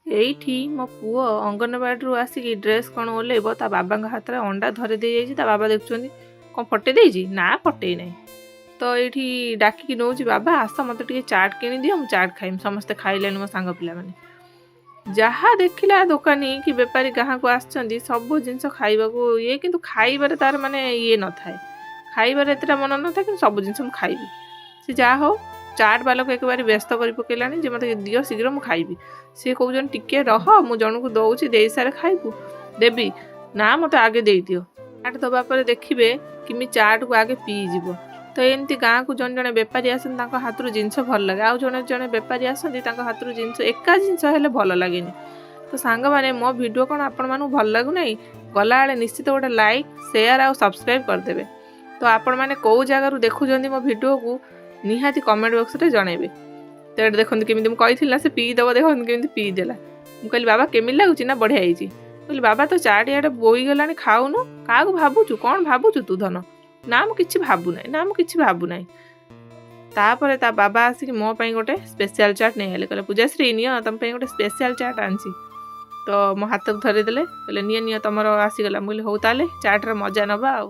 ଏଇଠି ମୋ ପୁଅ ଅଙ୍ଗନବାଡ଼ିରୁ ଆସିକି ଡ୍ରେସ୍ କ'ଣ ଓହ୍ଲେଇବ ତା ବାବାଙ୍କ ହାତରେ ଅଣ୍ଡା ଧରି ଦେଇଯାଇଛି। ତା ବାବା ଦେଖୁଛନ୍ତି କ'ଣ ଫଟେଇ ଦେଇଛି, ନା ଫଟେଇ ନାହିଁ। ତ ଏଇଠି ଡାକିକି ନେଉଛି, ବାବା ଆସ ମୋତେ ଟିକେ ଚାଟ୍ କିଣିଦିଅ, ମୁଁ ଚାଟ୍ ଖାଇମି। ସମସ୍ତେ ଖାଇଲେଣି ମୋ ସାଙ୍ଗ ପିଲାମାନେ। ଯାହା ଦେଖିଲା ଦୋକାନୀ କି ବେପାରୀ ଗାଁକୁ ଆସିଛନ୍ତି ସବୁ ଜିନିଷ ଖାଇବାକୁ ଇଏ, କିନ୍ତୁ ଖାଇବାରେ ତାର ମାନେ ଇଏ ନଥାଏ, ଖାଇବାରେ ଏତେଟା ମନ ନଥାଏ, କିନ୍ତୁ ସବୁ ଜିନିଷ ମୁଁ ଖାଇବି। ସେ ଯାହା ହଉ ଚାଟ୍ ବାଲାକୁ ଏକେବାରେ ବ୍ୟସ୍ତ କରି ପକେଇଲାଣି ଯେ ମୋତେ ଦିଅ ଶୀଘ୍ର ମୁଁ ଖାଇବି। ସିଏ କହୁଛନ୍ତି ଟିକେ ରହ, ମୁଁ ଜଣକୁ ଦେଉଛି, ଦେଇ ସାରେ ଖାଇବୁ, ଦେବି ନା ମୋତେ ଆଗେ ଦେଇଦିଅ। ଚାଟ୍ ଦେବା ପରେ ଦେଖିବେ କେମିତି ଚାଟ୍କୁ ଆଗେ ପିଇଯିବ। ତ ଏମିତି ଗାଁକୁ ଜଣେ ଜଣେ ବେପାରୀ ଆସନ୍ତି, ତାଙ୍କ ହାତରୁ ଜିନିଷ ଭଲ ଲାଗେ। ଆଉ ଜଣେ ଜଣେ ବେପାରୀ ଆସନ୍ତି, ତାଙ୍କ ହାତରୁ ଜିନିଷ ଏକା ଜିନିଷ ହେଲେ ଭଲ ଲାଗେନି। ତ ସାଙ୍ଗମାନେ ମୋ ଭିଡ଼ିଓ କ'ଣ ଆପଣମାନଙ୍କୁ ଭଲ ଲାଗୁନାହିଁ? ଗଲାବେଳେ ନିଶ୍ଚିତ ଗୋଟେ ଲାଇକ୍, ସେୟାର ଆଉ ସବସ୍କ୍ରାଇବ୍ କରିଦେବେ। ତ ଆପଣମାନେ କେଉଁ ଜାଗାରୁ ଦେଖୁଛନ୍ତି ମୋ ଭିଡ଼ିଓକୁ ନିହାତି କମେଣ୍ଟ ବକ୍ସରେ ଜଣାଇବେ। ତ ଏଠି ଦେଖନ୍ତୁ କେମିତି ମୁଁ କହିଥିଲି ନା ସେ ପିଇଦେବ, ଦେଖନ୍ତୁ କେମିତି ପିଇଦେଲା। ମୁଁ କହିଲି ବାବା କେମିତି ଲାଗୁଛି, ନା ବଢ଼ିଆ ହେଇଛି। କହିଲି ବାବା ତ ଚାଟ୍ ଇଆଡ଼େ ବୋହିଗଲାଣି, ଖାଉନୁ, କାହାକୁ ଭାବୁଛୁ, କ'ଣ ଭାବୁଛୁ ତୁ ଧନ? ନା ମୁଁ କିଛି ଭାବୁନାହିଁ, ନା ମୁଁ କିଛି ଭାବୁନାହିଁ। ତାପରେ ତା ବାବା ଆସିକି ମୋ ପାଇଁ ଗୋଟେ ସ୍ପେଶିଆଲ୍ ଚାଟ୍ ନେଇଗଲେ। କହିଲେ ପୂଜାଶ୍ରୀ ନିଅ, ତମ ପାଇଁ ଗୋଟେ ସ୍ପେଶିଆଲ୍ ଚାଟ୍ ଆଣିଛି। ତ ମୋ ହାତକୁ ଧରିଦେଲେ, କହିଲେ ନିଅ ନିଅ ତମର ଆସିଗଲା। ମୁଁ କହିଲି ହଉ ତାହେଲେ ଚାଟ୍ର ମଜା ନେବା ଆଉ।